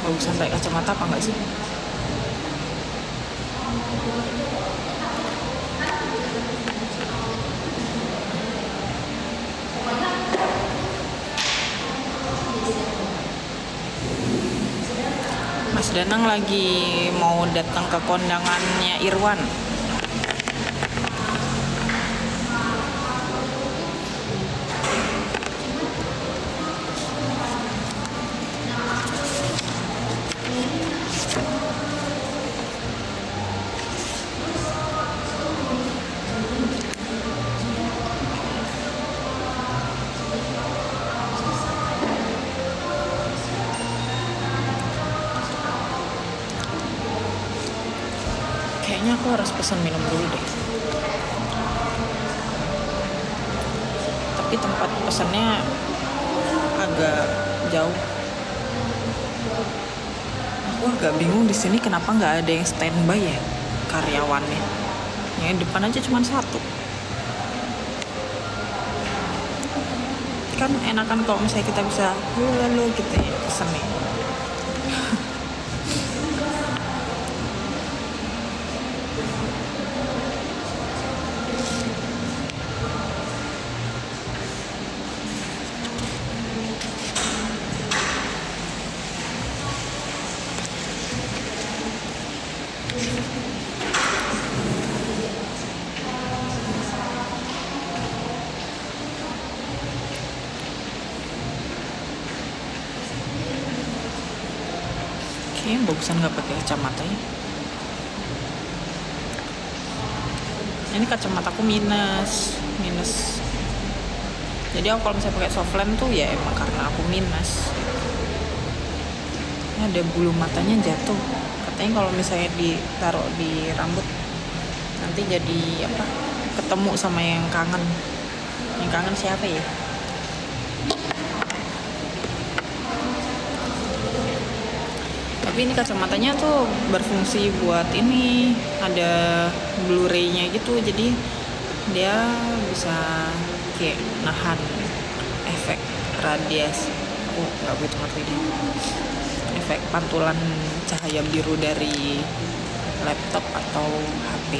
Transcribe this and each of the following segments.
bagusan pakai kacamata apa enggak sih? Mas Danang lagi mau datang ke kondangannya Irwan. Kayaknya aku harus pesan minum dulu deh. Tapi tempat pesannya agak jauh. Aku agak bingung di sini kenapa nggak ada yang standby ya karyawannya. Yang depan aja cuma satu. Kan enakan kalau misalnya kita bisa lalu gitu ya pesannya. Kayaknya bagusan nggak pakai kacamata ya. Ini kacamataku minus. Jadi aku kalau misalnya pakai softlens tuh ya emang karena aku minus. Ini ada bulu matanya jatuh. Katanya kalau misalnya ditaruh di rambut nanti jadi apa? Ketemu sama yang kangen. Yang kangen siapa ya? Tapi ini kacamatanya tuh berfungsi buat ini, ada Blu-ray-nya gitu, jadi dia bisa kayak nahan efek radiasi. Aku nggak begitu ngerti deh. Efek pantulan cahaya biru dari laptop atau HP.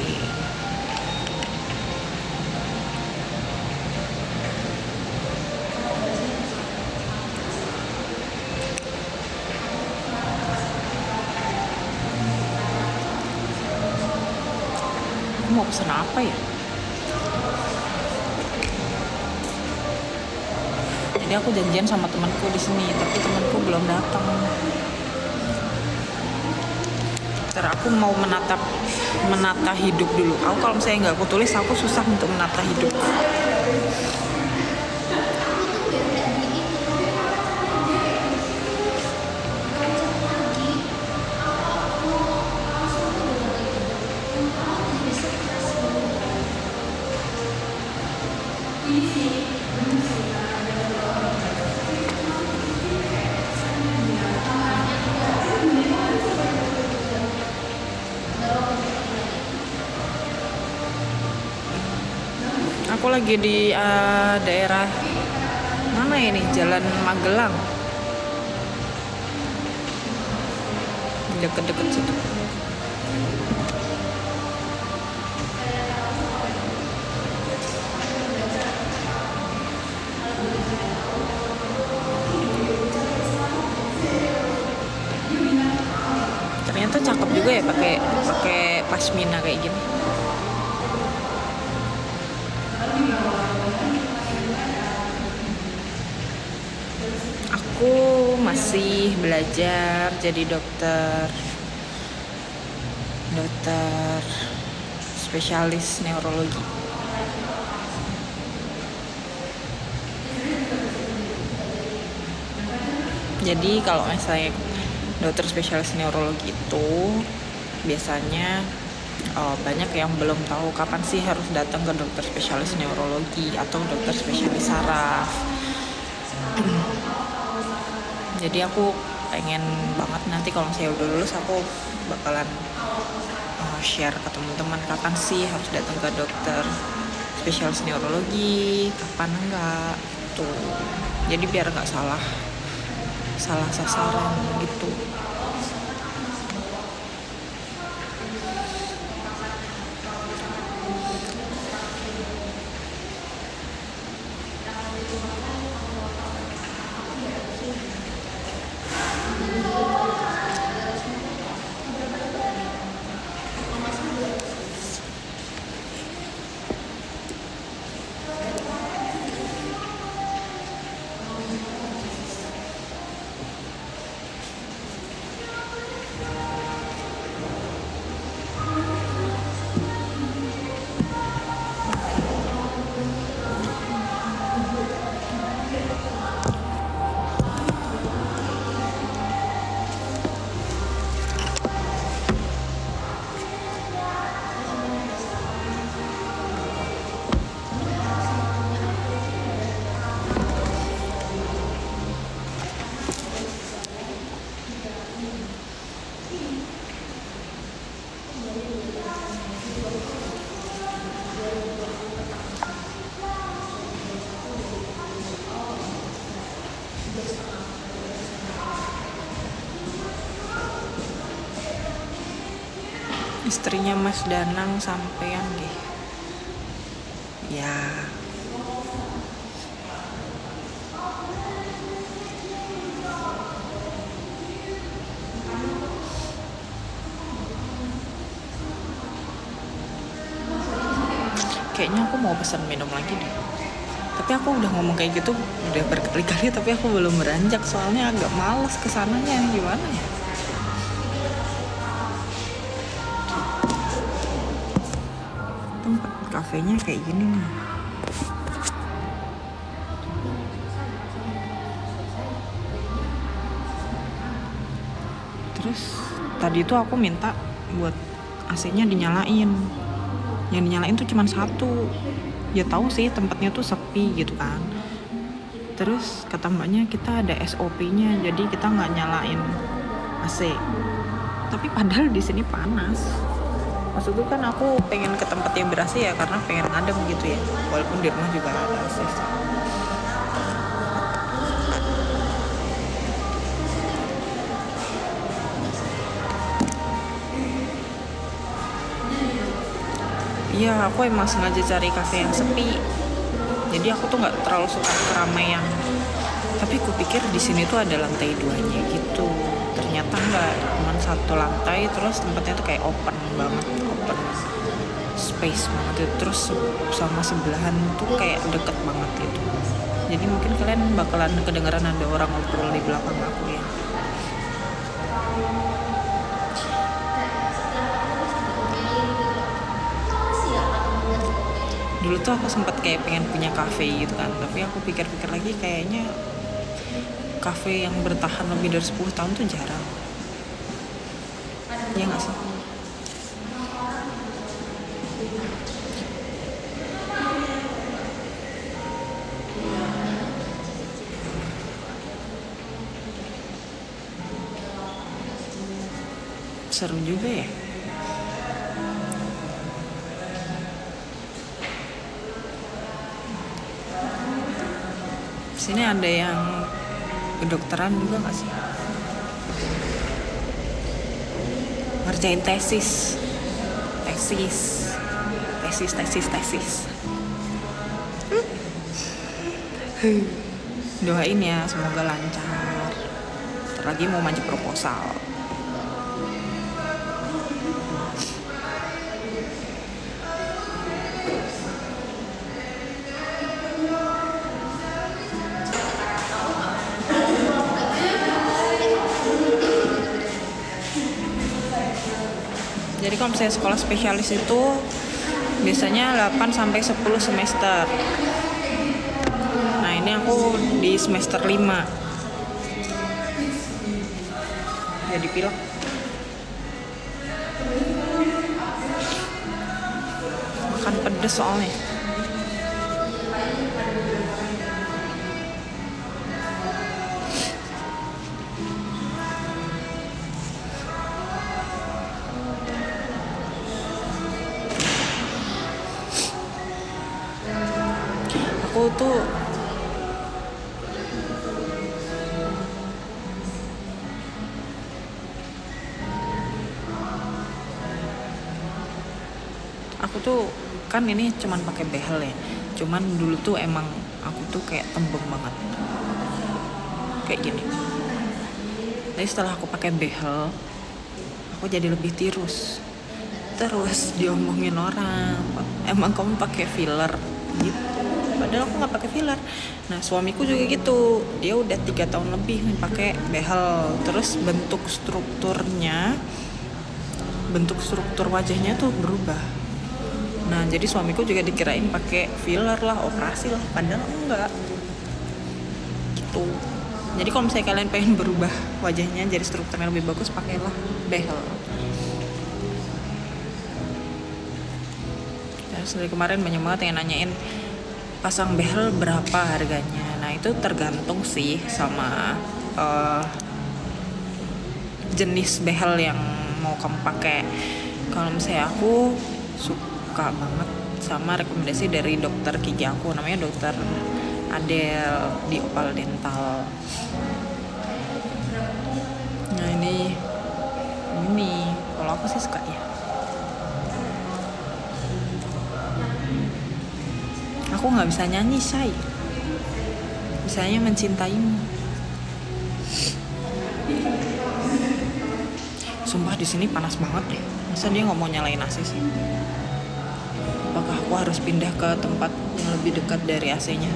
Mau pesan apa ya? Jadi aku janjian sama temanku di sini, tapi temanku belum datang. Ntar aku mau menata hidup dulu. Aku kalau misalnya nggak aku tulis, aku susah untuk menata hidup. Aku lagi di daerah mana ini? Jalan Magelang. Deket-deket situ. Ternyata cakep juga ya pakai pasmina kayak gini. Aku masih belajar jadi dokter spesialis neurologi. Jadi kalau misalnya dokter spesialis neurologi itu biasanya banyak yang belum tahu kapan sih harus datang ke dokter spesialis neurologi atau dokter spesialis saraf. Jadi aku pengen banget nanti kalau saya udah lulus aku bakalan share ke teman-teman kapan sih harus datang ke dokter spesialis neurologi, kapan enggak tuh. Jadi biar nggak salah sasaran gitu. Istrinya Mas Danang sampean nggih. Ya. Kayaknya aku mau pesan minum lagi deh. Tapi aku udah ngomong kayak gitu udah berkali-kali, tapi aku belum beranjak soalnya agak males kesananya. Gimana ya? Tempat kafenya kayak gini nih. Terus tadi tuh aku minta buat AC-nya dinyalain. Yang dinyalain tuh cuma satu. Ya tahu sih tempatnya tuh sepi gitu kan. Terus kata mbaknya kita ada SOP-nya, jadi kita nggak nyalain AC. Tapi padahal di sini panas. Maksudku kan aku pengen ke tempat yang ber-AC ya karena pengen ngadem gitu ya. Walaupun di rumah juga ada AC. Iya, aku emang sengaja cari kafe yang sepi. Jadi aku tuh nggak terlalu suka keramaian. Tapi kupikir di sini tuh ada lantai 2-nya gitu. Ternyata nggak, cuma satu lantai. Terus tempatnya tuh kayak open banget, open space banget. Terus sama sebelahan tuh kayak deket banget gitu. Jadi mungkin kalian bakalan kedengeran ada orang ngobrol di belakang aku ya. Dulu tuh aku sempat kayak pengen punya kafe gitu kan, tapi aku pikir-pikir lagi kayaknya kafe yang bertahan lebih dari 10 tahun tuh jarang. Iya gak sih? Seru juga ya. Sini ada yang kedokteran juga gak sih? Ngerjain tesis. Doain ya semoga lancar. Ntar lagi mau maju proposal. Jadi kalau misalnya sekolah spesialis itu biasanya 8 sampai 10 semester. Nah, ini aku di semester 5. Jadi pilek. Makan pedes soalnya. Aku tuh kan ini cuman pakai behel ya. Cuman dulu tuh emang aku tuh kayak tembem banget. Kayak gini. Tapi setelah aku pakai behel, aku jadi lebih tirus. Terus diomongin orang, emang kamu pakai filler gitu. Padahal aku nggak pakai filler. Nah, suamiku juga gitu, dia udah 3 tahun lebih pakai behel. Terus bentuk struktur wajahnya tuh berubah. Nah, jadi suamiku juga dikirain pakai filler lah, operasi lah, padahal enggak gitu. Jadi kalau misalnya kalian pengen berubah wajahnya jadi strukturnya lebih bagus, pakailah behel. Terus dari kemarin banyak banget yang nanyain pasang behel berapa harganya. Nah, itu tergantung sih sama jenis behel yang mau kamu pakai. Kalau misalnya aku suka banget sama rekomendasi dari dokter gigi aku, namanya dokter Adel di Opal Dental. Nah, ini kalau aku sih suka ya Aku nggak bisa nyanyi, Say. Bisanya mencintaimu. Sumpah di sini panas banget deh. Masa dia nggak mau nyalain AC sih? Apakah aku harus pindah ke tempat yang lebih dekat dari AC-nya?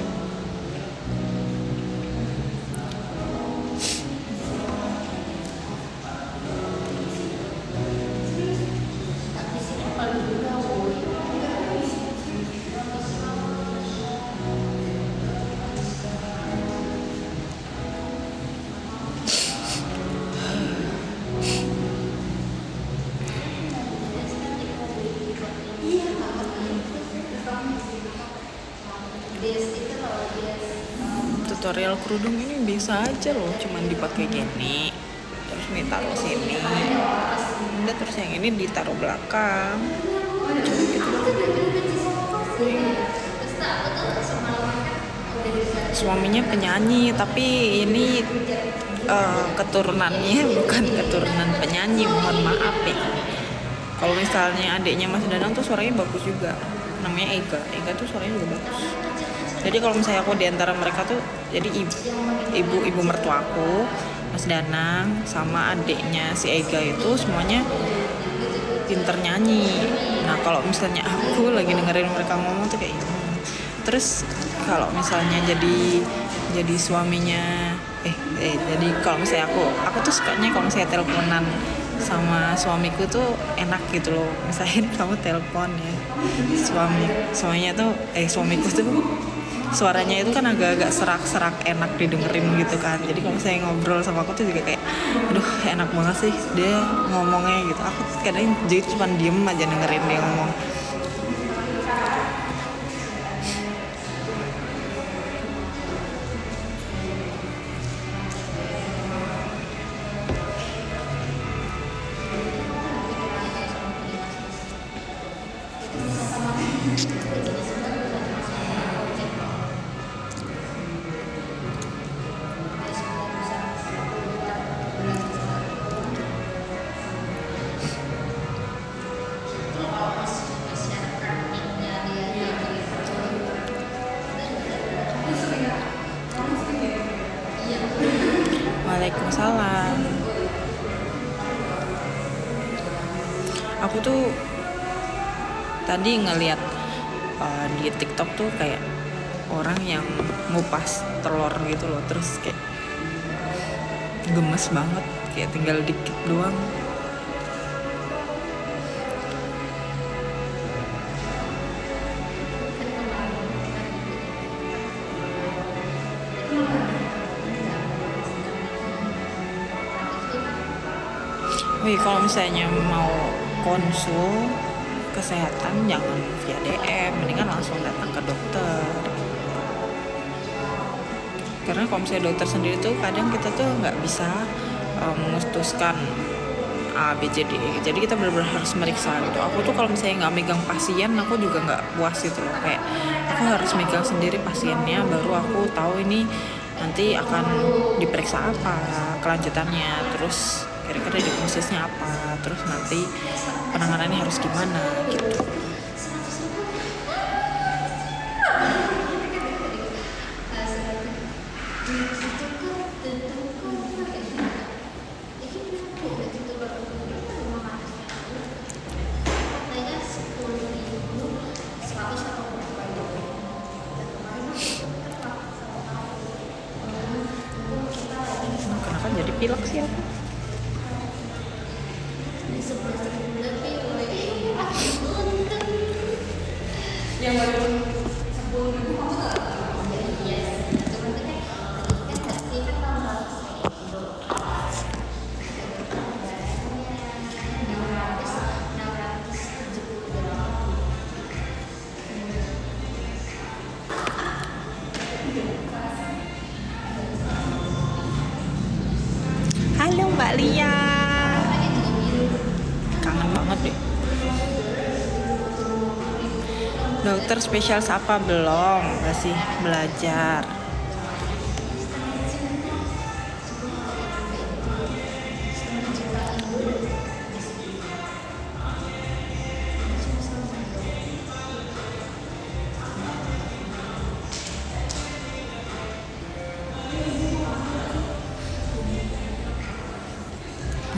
Tutorial kerudung ini bisa aja loh, cuman dipakai gini, terus nih taruh sini, udah, terus yang ini ditaruh belakang, cuma gitu doang. Suaminya penyanyi, tapi ini keturunannya bukan keturunan penyanyi, mohon maaf ya. Kalau misalnya adiknya Mas Danang tuh suaranya bagus juga, namanya Ega tuh suaranya juga bagus. Jadi kalau misalnya aku diantara mereka tuh, jadi ibu mertuaku, Mas Danang, sama adiknya si Ega itu semuanya pinter nyanyi. Nah kalau misalnya aku lagi dengerin mereka ngomong tuh kayak gitu. Terus kalau misalnya jadi suaminya, jadi kalau misalnya aku tuh sukanya kalau misalnya teleponan sama suamiku tuh enak gitu loh. Misalnya kamu telepon ya, suaminya tuh suamiku tuh suaranya itu kan agak-agak serak-serak, enak didengerin gitu kan. Jadi kalau misalnya ngobrol sama aku tuh juga kayak aduh enak banget sih dia ngomongnya gitu. Aku kadang jadi cuma diem aja dengerin dia ngomong. Waalaikumsalam. Aku tuh tadi ngeliat di TikTok tuh kayak orang yang ngupas telur gitu loh, terus kayak gemes banget, kayak tinggal dikit doang. Wih, kalau misalnya mau konsul kesehatan jangan via DM, mendingan langsung datang ke dokter. Karena kalau misalnya dokter sendiri tuh kadang kita tuh nggak bisa memutuskan A, B, C, D. Jadi kita benar-benar harus meriksa gitu. Aku tuh kalau misalnya nggak megang pasien, aku juga nggak puas gitu loh. Kayak aku harus megang sendiri pasiennya, baru aku tahu ini nanti akan diperiksa apa kelanjutannya, terus kira-kira diagnosisnya apa, terus nanti penanganannya harus gimana gitu. Kenapa jadi pilek sih aku? Halo Mbak Lia, kangen banget deh. Dokter spesialis apa belum? Masih belajar.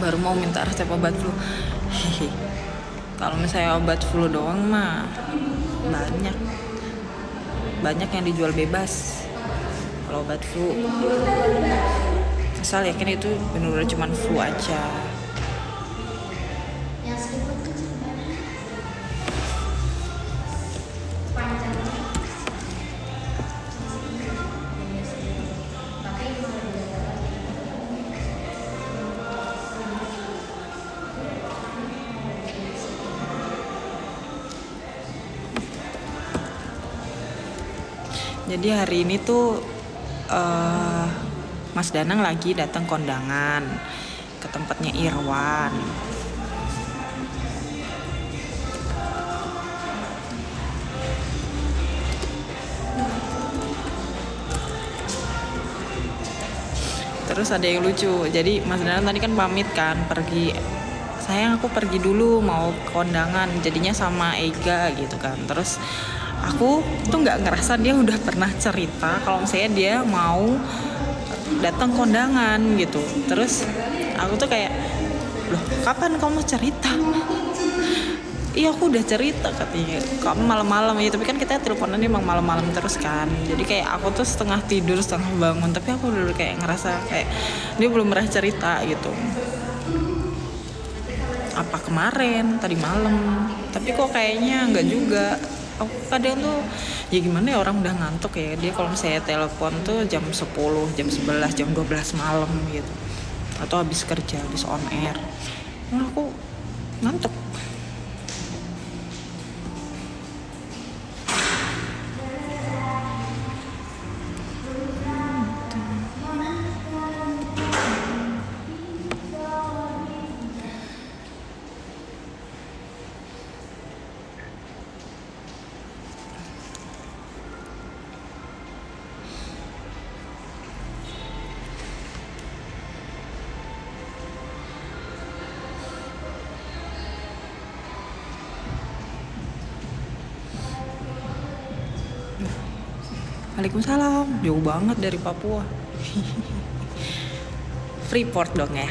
baru mau minta resep obat flu. Hehe. Kalau misalnya obat flu doang mah banyak yang dijual bebas. Kalau obat flu asal yakin itu benar-benar cuman flu aja. Jadi hari ini tuh Mas Danang lagi datang kondangan ke tempatnya Irwan. Terus ada yang lucu. Jadi Mas Danang tadi kan pamit kan pergi. Sayang aku pergi dulu mau kondangan. Jadinya sama Ega gitu kan. Terus aku tuh nggak ngerasa dia udah pernah cerita kalau misalnya dia mau datang kondangan gitu. Terus aku tuh kayak, loh kapan kamu cerita? Iya aku udah cerita katanya, kamu malam-malam ya. Tapi kan kita teleponan emang malam-malam terus kan. Jadi kayak aku tuh setengah tidur setengah bangun. Tapi aku udah kayak ngerasa kayak dia belum pernah cerita gitu. Apa kemarin tadi malam? Tapi kok kayaknya nggak juga. Aku kadang tuh ya gimana ya, orang udah ngantuk ya. Dia kalau misalnya telepon tuh jam 10, jam 11, jam 12 malam gitu. Atau habis kerja, habis on air. Nah aku ngantuk. Waalaikumsalam, jauh banget dari Papua. Freeport dong ya.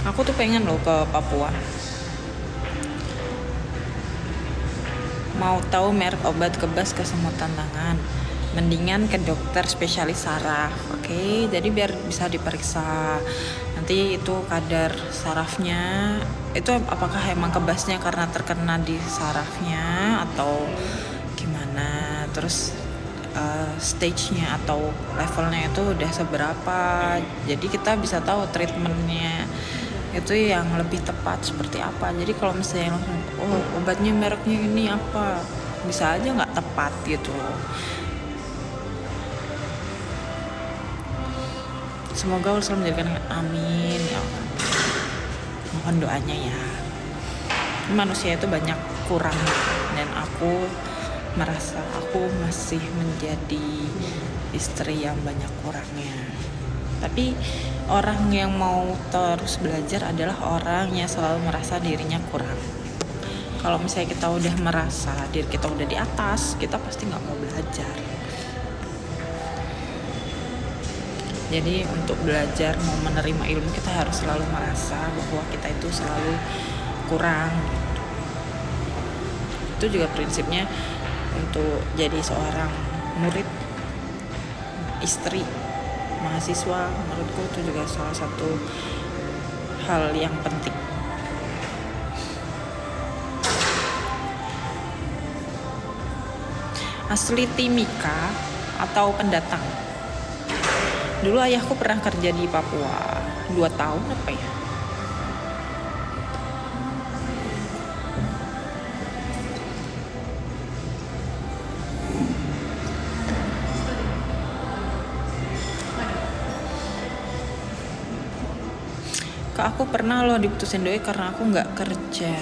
Aku tuh pengen loh ke Papua. Mau tahu merek obat kebas kesemutan tangan? Mendingan ke dokter spesialis saraf. Oke, jadi biar bisa diperiksa. Nanti itu kadar sarafnya itu apakah emang kebasnya karena terkena di sarafnya atau gimana. Terus stage-nya atau levelnya itu udah seberapa. Jadi kita bisa tahu treatmentnya itu yang lebih tepat seperti apa. Jadi kalau misalnya langsung obatnya mereknya ini apa, bisa aja nggak tepat gitu. Semoga Allah selalu menjadikan, amin ya Allah. Mohon doanya ya. Manusia itu banyak kurang dan aku merasa aku masih menjadi istri yang banyak kurangnya. Tapi orang yang mau terus belajar adalah orang yang selalu merasa dirinya kurang. Kalau misalnya kita udah merasa diri kita udah di atas, kita pasti nggak mau belajar. Jadi untuk belajar mau menerima ilmu, kita harus selalu merasa bahwa kita itu selalu kurang gitu. Itu juga prinsipnya untuk jadi seorang murid, istri, mahasiswa. Menurutku itu juga salah satu hal yang penting. Asli Timika atau pendatang? Dulu ayahku pernah kerja di Papua 2 tahun apa ya. Kak, aku pernah loh diputusin doi karena aku nggak kerja.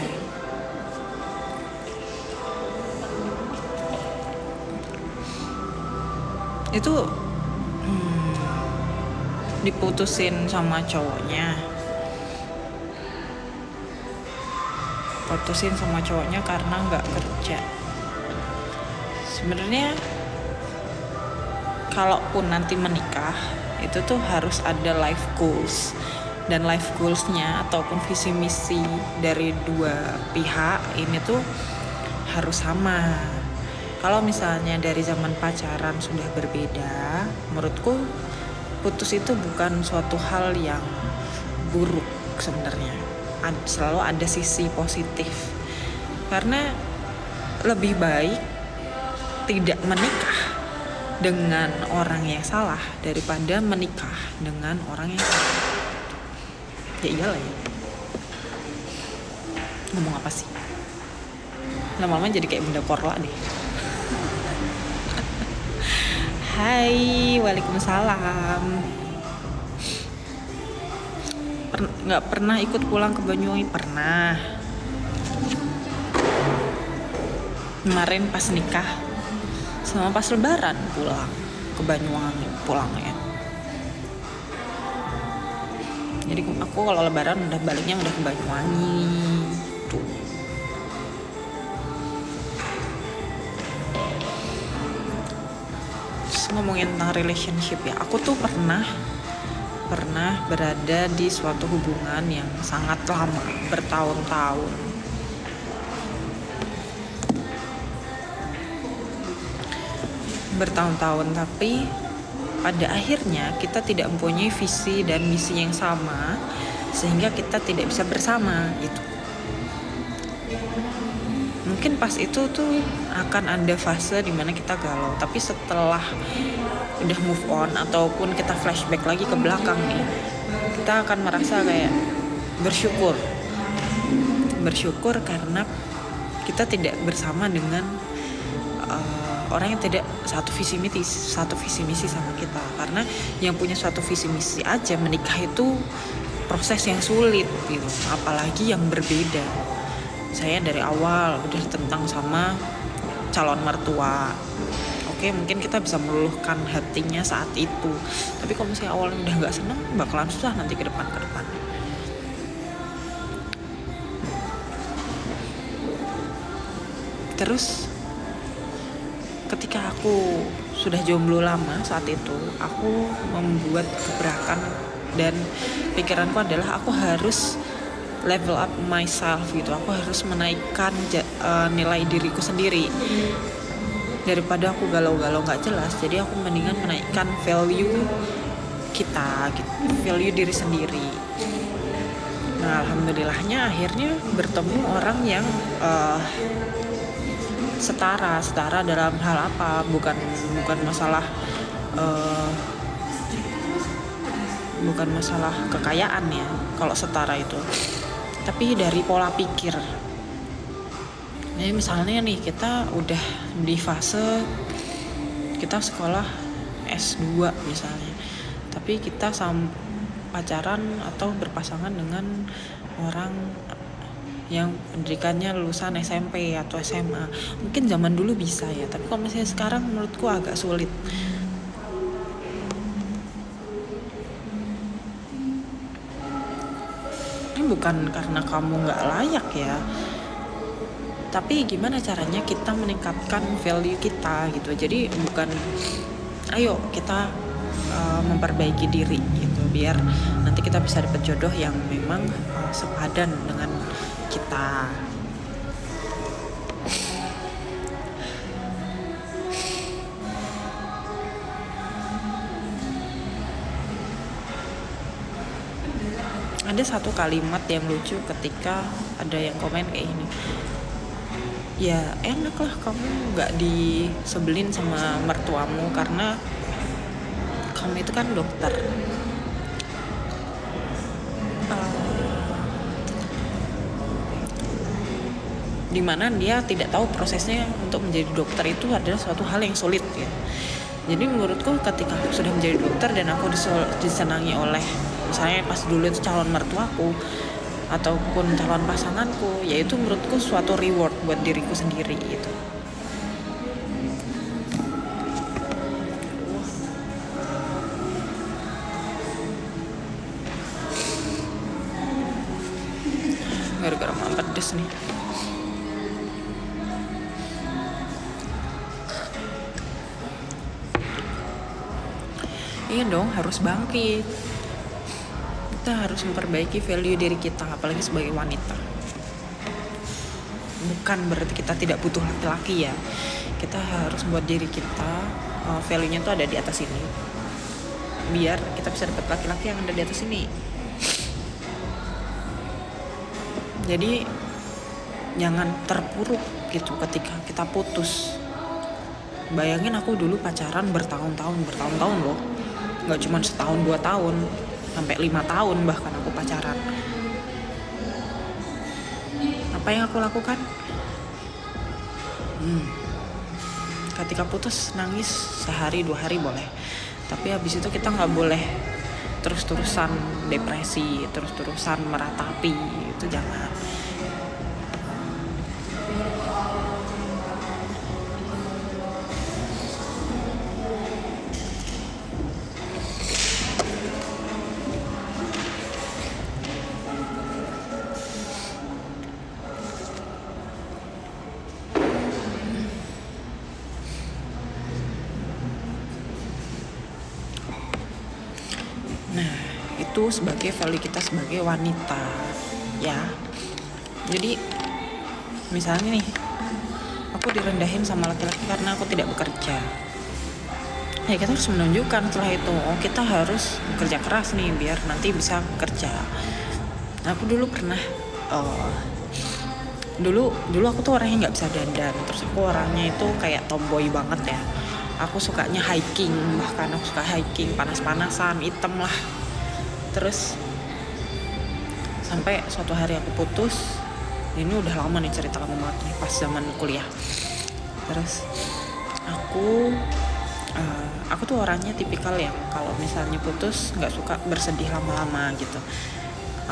Itu diputusin sama cowoknya. Putusin sama cowoknya karena nggak kerja. Sebenarnya kalaupun nanti menikah itu tuh harus ada life goals, dan life goalsnya ataupun visi misi dari dua pihak ini tuh harus sama. Kalau misalnya dari zaman pacaran sudah berbeda, menurutku putus itu bukan suatu hal yang buruk sebenarnya. Selalu ada sisi positif. Karena lebih baik tidak menikah dengan orang yang salah daripada menikah dengan orang yang salah. Ya iyalah ya. Ngomong apa sih? Lama-lama jadi kayak bunda korla deh. Hai, waalaikumsalam. Nggak pernah ikut pulang ke Banyuwangi? Pernah. Kemarin pas nikah, sama pas lebaran pulang ke Banyuwangi pulangnya. Jadi aku kalau lebaran udah baliknya udah ke Banyuwangi tuh. Ngomongin tentang relationship ya, aku tuh pernah berada di suatu hubungan yang sangat lama, bertahun-tahun, tapi pada akhirnya kita tidak mempunyai visi dan misi yang sama sehingga kita tidak bisa bersama gitu. Mungkin pas itu tuh akan ada fase dimana kita galau, tapi setelah udah move on ataupun kita flashback lagi ke belakang nih, kita akan merasa kayak bersyukur karena kita tidak bersama dengan orang yang tidak satu visi misi sama kita. Karena yang punya suatu visi misi aja menikah itu proses yang sulit gitu, apalagi yang berbeda. Saya dari awal udah tentang sama calon mertua. Oke, mungkin kita bisa meluluhkan hatinya saat itu, tapi kalau misalnya awalnya udah gak seneng, bakalan susah nanti ke depan. Terus ketika aku sudah jomblo lama saat itu, aku membuat gebrakan dan pikiranku adalah aku harus level up myself gitu. Aku harus menaikkan nilai diriku sendiri. Daripada aku galau-galau gak jelas, jadi aku mendingan menaikkan value kita gitu, value diri sendiri. Nah, alhamdulillahnya akhirnya bertemu orang yang setara dalam hal apa, bukan masalah kekayaan ya kalau setara itu, tapi dari pola pikir. Jadi misalnya nih, kita udah di fase kita sekolah S2 misalnya, tapi kita pacaran atau berpasangan dengan orang yang pendidikannya lulusan SMP atau SMA. Mungkin zaman dulu bisa ya, tapi kalau misalnya sekarang menurutku agak sulit. Ini bukan karena kamu gak layak ya, tapi gimana caranya kita meningkatkan value kita gitu. Jadi bukan ayo kita memperbaiki diri gitu, biar nanti kita bisa dapat jodoh yang memang sepadan dengan kita. Ada satu kalimat yang lucu ketika ada yang komen kayak gini, ya enak lah kamu gak disebelin sama mertuamu karena kamu itu kan dokter. Dimana dia tidak tahu prosesnya untuk menjadi dokter itu adalah suatu hal yang sulit ya. Jadi menurutku ketika aku sudah menjadi dokter dan aku disenangi oleh, misalnya pas dulu itu calon mertuaku ataupun calon pasanganku, yaitu menurutku suatu reward buat diriku sendiri gitu. Gara-gara malam pedes nih. Iya dong, harus bangkit. Kita harus memperbaiki value diri kita, apalagi sebagai wanita. Bukan berarti kita tidak butuh laki-laki ya. Kita harus buat diri kita value-nya tuh ada di atas ini, biar kita bisa dapat laki-laki yang ada di atas ini. Jadi jangan terpuruk gitu ketika kita putus. Bayangin aku dulu pacaran bertahun-tahun loh, nggak cuma setahun 2 tahun, sampai 5 tahun bahkan aku pacaran. Apa yang aku lakukan? Ketika putus nangis sehari 2 hari boleh, tapi habis itu kita nggak boleh terus-terusan depresi, terus-terusan meratapi, itu jangan. Nah, itu sebagai value kita sebagai wanita, ya. Jadi, misalnya nih, aku direndahin sama laki-laki karena aku tidak bekerja. Ya kita harus menunjukkan setelah itu, oh kita harus bekerja keras nih biar nanti bisa kerja. Aku dulu pernah, dulu aku tuh orangnya nggak bisa dandan, terus aku orangnya itu kayak tomboy banget ya. Aku sukanya hiking, bahkan aku suka hiking panas-panasan, hitam lah. Terus sampai suatu hari aku putus. Ini udah lama nih, cerita lama banget nih, pas zaman kuliah. Terus aku tuh orangnya tipikal yang kalau misalnya putus nggak suka bersedih lama-lama gitu.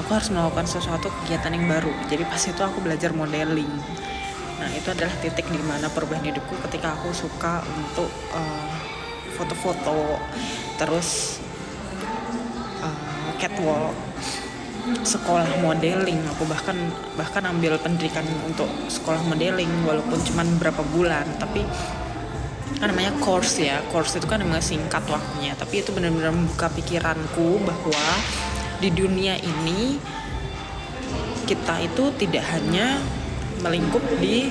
Aku harus melakukan sesuatu kegiatan yang baru. Jadi pas itu aku belajar modeling. Nah itu adalah titik dimana perubahan hidupku ketika aku suka untuk foto-foto, terus catwalk, sekolah modeling. Aku bahkan ambil pendidikan untuk sekolah modeling walaupun cuma beberapa bulan, tapi kan namanya course itu kan memang singkat waktunya, tapi itu benar-benar membuka pikiranku bahwa di dunia ini kita itu tidak hanya melingkup di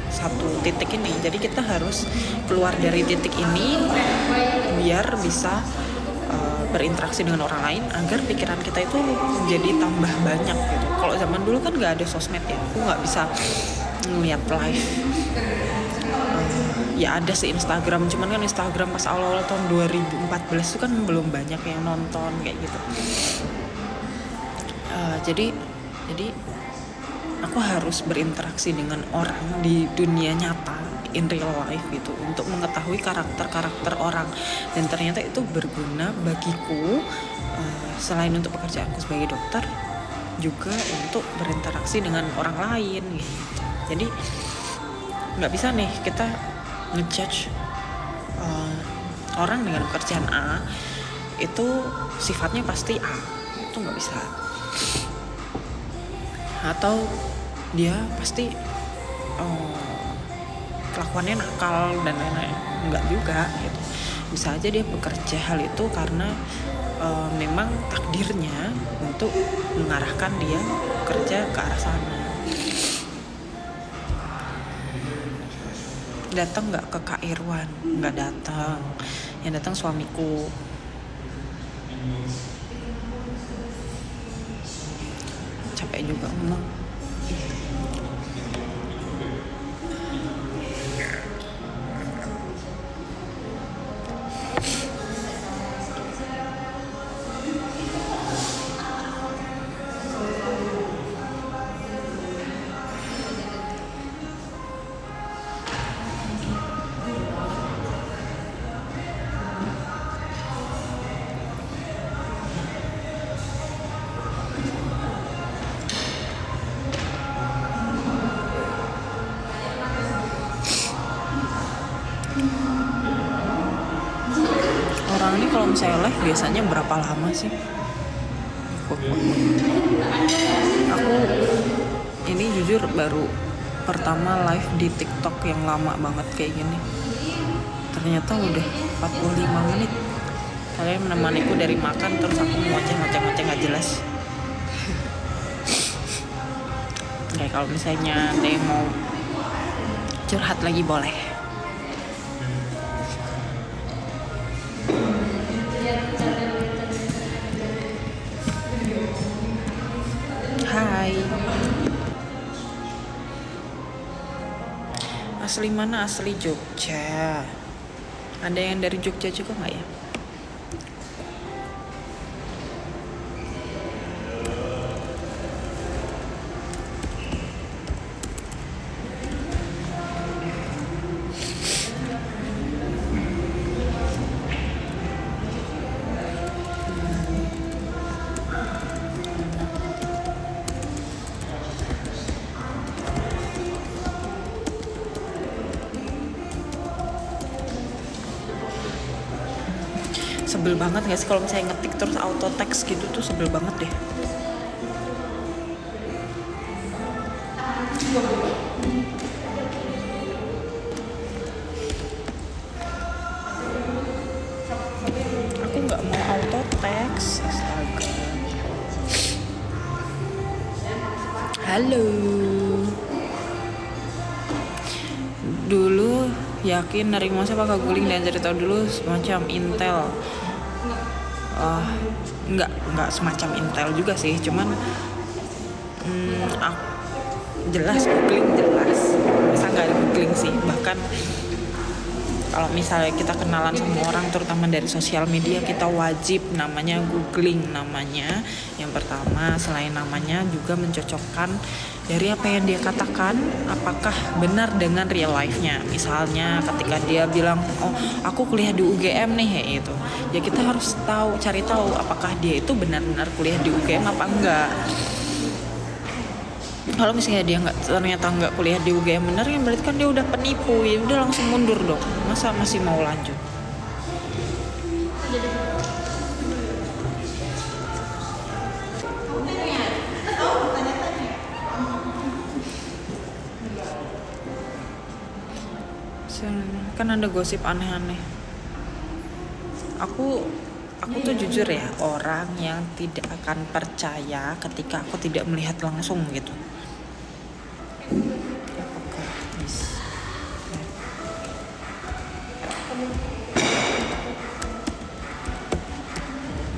satu titik ini. Jadi kita harus keluar dari titik ini biar bisa berinteraksi dengan orang lain agar pikiran kita itu jadi tambah banyak gitu. Kalau zaman dulu kan nggak ada sosmed ya, aku nggak bisa ngeliat live. Ya ada sih Instagram, cuman kan Instagram pas awal-awal tahun 2014 itu kan belum banyak yang nonton kayak gitu. Jadi aku harus berinteraksi dengan orang di dunia nyata, in real life gitu, untuk mengetahui karakter orang, dan ternyata itu berguna bagiku, selain untuk pekerjaanku sebagai dokter, juga untuk berinteraksi dengan orang lain gitu. Jadi nggak bisa nih kita ngejudge orang dengan pekerjaan A itu sifatnya pasti A, itu nggak bisa. Atau dia pasti kelakuannya nakal dan lain-lain, enggak juga gitu. Bisa aja dia bekerja hal itu karena memang takdirnya untuk mengarahkan dia kerja ke arah sana. Datang nggak ke Kak Irwan? Nggak datang, yang datang suamiku. Capek juga ngomong. Orang ini kalau misalnya live biasanya berapa lama sih? Aku ini jujur baru pertama live di TikTok yang lama banget kayak gini. Ternyata udah 45 menit. Kalian menemaniku dari makan terus aku ngoceh-ngoceh nggak jelas. Kayak kalau misalnya ada yang mau curhat lagi boleh. Hai. Asli mana? Asli Jogja. Ada yang dari Jogja juga nggak ya? Sebel banget gak sih kalau misalnya ngetik terus auto text gitu tuh, sebel banget deh. Aku nggak mau auto text. Astaga. Halo. Dulu yakin nerima masa pakai guling dan cerita dulu semacam Intel. Nggak semacam Intel juga sih, cuman jelas googling jelas. Masa nggak ada googling sih, bahkan kalau misalnya kita kenalan sama orang terutama dari sosial media, kita wajib namanya googling namanya. Yang pertama, selain namanya juga mencocokkan dari apa yang dia katakan apakah benar dengan real life-nya. Misalnya ketika dia bilang, oh aku kuliah di UGM nih, itu ya kita harus cari tahu apakah dia itu benar-benar kuliah di UGM apa enggak. Kalau misalnya dia ternyata nggak kuliah di UGM bener, ya berarti kan dia udah penipu, ya udah langsung mundur dong. Masa masih mau lanjut? Kan ada gosip aneh-aneh. Aku tuh jujur ya, orang yang tidak akan percaya ketika aku tidak melihat langsung gitu. Apakah bisa?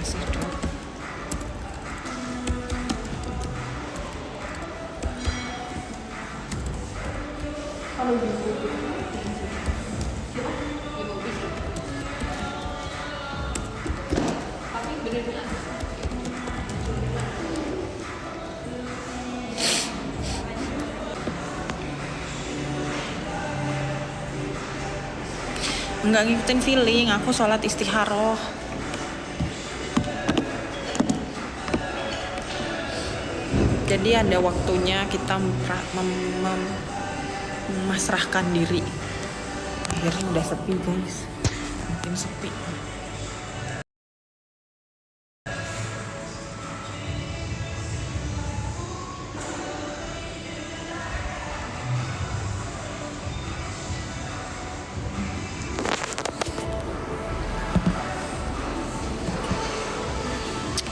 Masih dong. Nggak ngikutin feeling, aku sholat istikharoh. Jadi ada waktunya kita memasrahkan diri. Akhirnya udah sepi guys, makin sepi.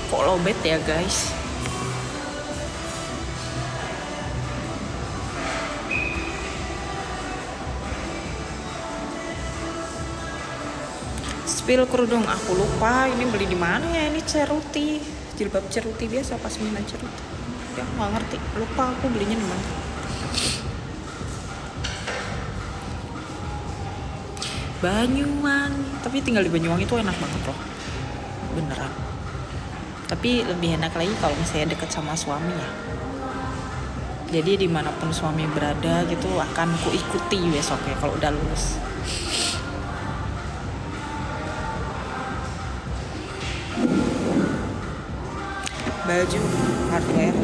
Kok lowbat ya guys? Spill kerudung, aku lupa ini beli di mana ya. Ini ceruti, jilbab ceruti biasa, pasmina ceruti. Ya aku nggak ngerti, lupa aku belinya di mana. Banyuwangi, tapi tinggal di Banyuwangi itu enak banget loh, beneran. Tapi lebih enak lagi kalau misalnya deket sama suami ya. Jadi dimanapun suami berada gitu akan ku ikuti besoknya kalau udah lulus. Baju, hardware,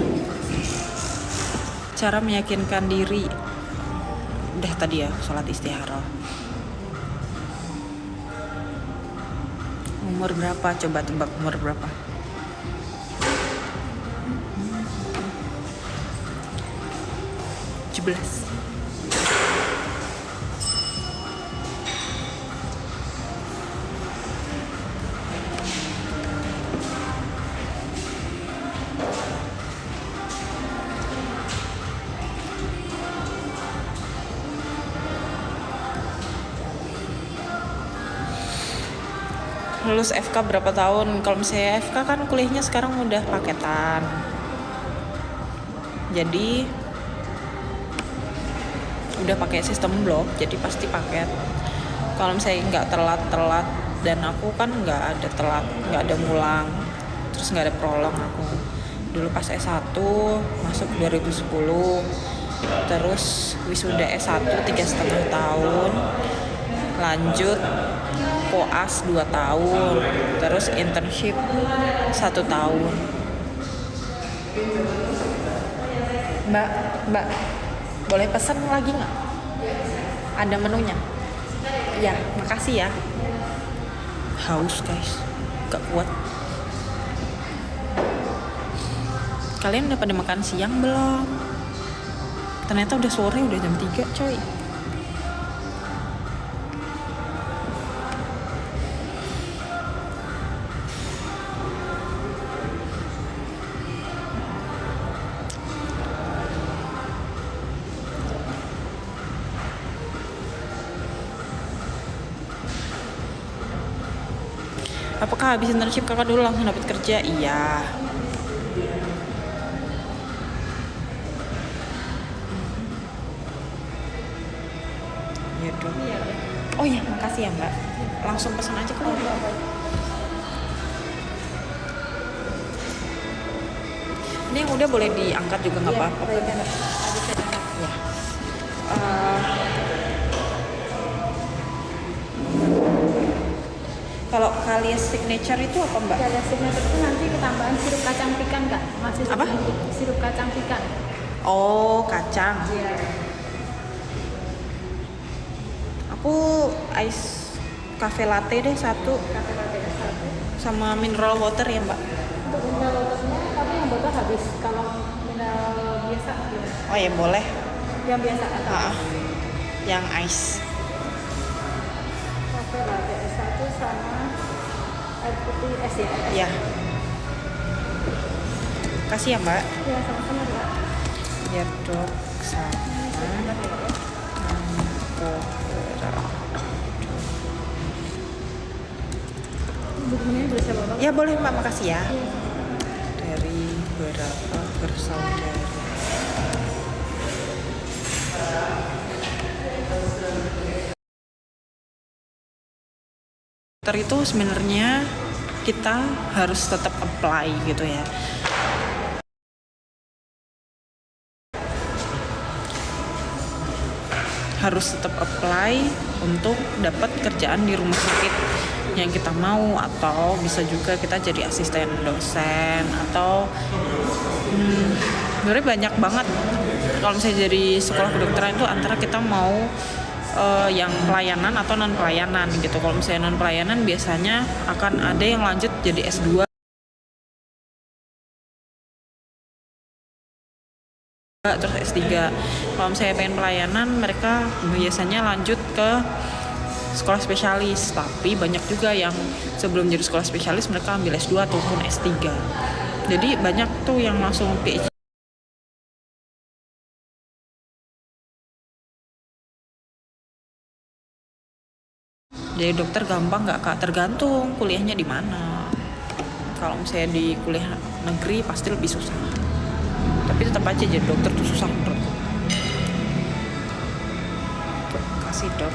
cara meyakinkan diri. Udah tadi ya, sholat istikharah. Umur berapa? Coba tebak umur berapa? Belas. lulus FK berapa tahun? Kalau misalnya FK kan kuliahnya sekarang udah paketan, jadi udah pakai sistem blok, jadi pasti paket. Kalau misalnya nggak telat, dan aku kan nggak ada telat, nggak ada ngulang, terus nggak ada prolong. Aku dulu pas S1 masuk 2010, terus wisuda S1 3,5 tahun, lanjut koas 2 tahun, terus internship 1 tahun. Mbak, boleh pesan lagi nggak? Ada menunya? Ya, makasih ya. Haus guys, gak kuat. Kalian udah pada makan siang belum? Ternyata udah sore, udah jam 3 coy. Apakah habis internship kakak dulu langsung dapat kerja? Iya. Iya dong. Oh iya, makasih ya mbak. Langsung pesan aja kalau ini yang udah boleh diangkat juga nggak apa-apa. Ya. Kalau Kalia signature itu apa mbak? Kalia signature itu nanti ketambahan sirup kacang pikan kak. Masih apa? Sirup kacang pikan. Oh kacang. Iya. Aku ice cafe latte deh 1. Cafe latte 1. Sama mineral water ya mbak. Untuk mineral waternya tapi yang botol habis. Kalau mineral biasa gimana? Oh ya boleh. Yang biasa atau? Yang ice. Cafe latte S1 sama air putih es ya? Iya. Kasih ya mbak. Iya sama-sama mbak. Biar dok sama bukunya boleh saya bawa? Ya boleh mbak, makasih ya. Iya. Dari berapa bersaudara? Itu sebenarnya kita harus tetap apply gitu ya. Harus tetap apply untuk dapat kerjaan di rumah sakit yang kita mau, atau bisa juga kita jadi asisten dosen, atau sebenarnya banyak banget. Kalau misalnya jadi sekolah kedokteran itu antara kita mau yang pelayanan atau non pelayanan gitu. Kalau misalnya non pelayanan biasanya akan ada yang lanjut jadi S2 terus S3. Kalau misalnya pengen pelayanan, mereka biasanya lanjut ke sekolah spesialis. Tapi banyak juga yang sebelum jadi sekolah spesialis mereka ambil S2 ataupun S3. Jadi banyak tuh yang langsung PhD. Jadi dokter gampang nggak kak? Tergantung kuliahnya di mana. Kalau misalnya di kuliah negeri pasti lebih susah. Tapi tetap aja jadi dokter tuh susah menurut. Kasih dok.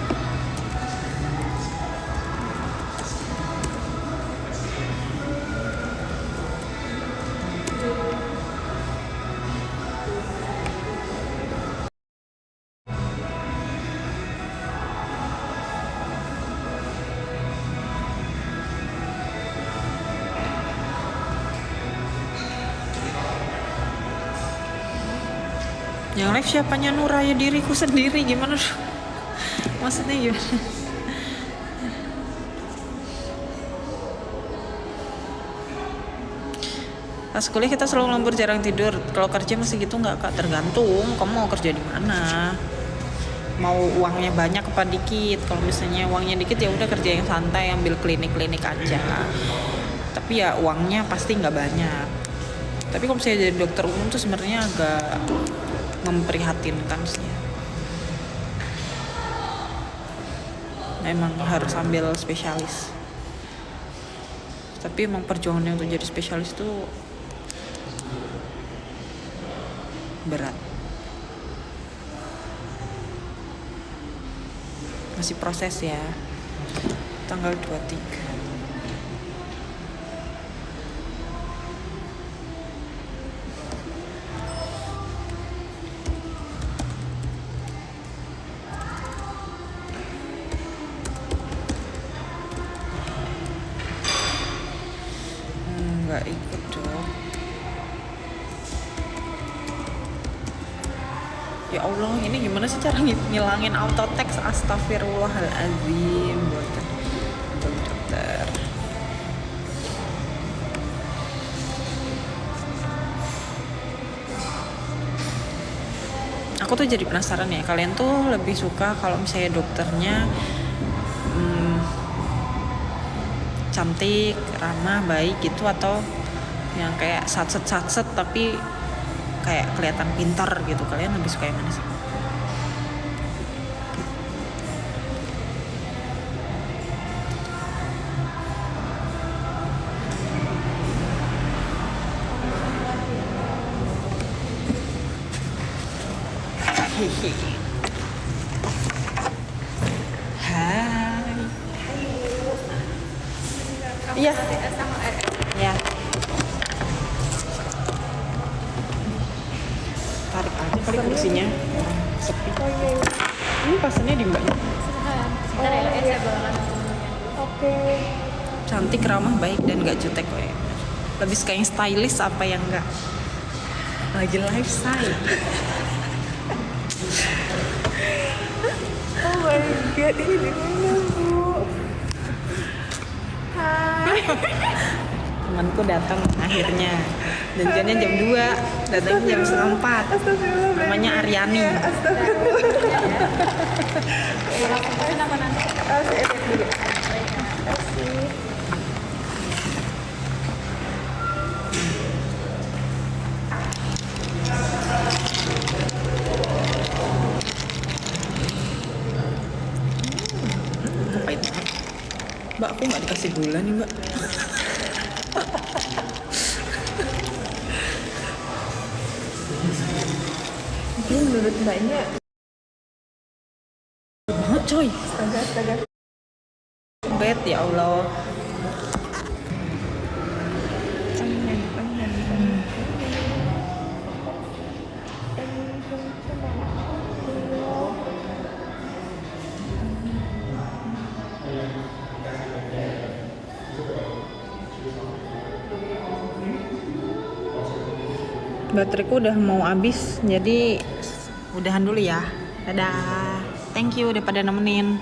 Yang live siapanya? Nura, ya diriku sendiri. Gimana? Maksudnya gimana? Pas kuliah kita selalu lembur, jarang tidur. Kalau kerja masih gitu nggak kak? Tergantung kamu mau kerja di mana. Mau uangnya banyak apa dikit? Kalau misalnya uangnya dikit ya udah kerja yang santai, ambil klinik aja. Tapi ya uangnya pasti nggak banyak. Tapi kalau misalnya jadi dokter umum tuh sebenarnya agak memprihatinkan sih. Memang harus ambil spesialis. Tapi emang perjuangannya untuk jadi spesialis tuh berat. Masih proses ya. Tanggal 23. Nggak ikut dong. Ya Allah, ini gimana sih cara ngilangin auto text? Astagfirullahaladzim. Buatan dokter. Aku tuh jadi penasaran ya, kalian tuh lebih suka kalau misalnya dokternya cantik, ramah, baik gitu, atau yang kayak satset tapi kayak kelihatan pintar gitu? Kalian lebih suka yang mana sih? Hehe. Hai. Iya. Ya. Tarik aja kali kursinya. Sepi. Oh iya, iya. Ini pasannya di mbaknya. Sebentar ya, saya bawakan. Oke. Cantik, ramah, baik, dan gak jutek kok ya. Lebih suka yang stylish apa yang enggak? Lagi lifestyle. Oh my god, ini di mana Bu? Hai. Temanku datang akhirnya. Janjiannya jam 2, datangnya jam 3:30. Astagfirullah. Namanya Aryani. Langsung aja nama nanti. Saya lihat dulu. Terima kasih. Pahit banget. Mbak, aku nggak dikasih gula nih mbak. Ini menurut mbaknya Banget coy. astaga. Bet ya Allah. Bateraiku udah mau habis, jadi udahan dulu ya. Dadah. Thank you udah pada nemenin.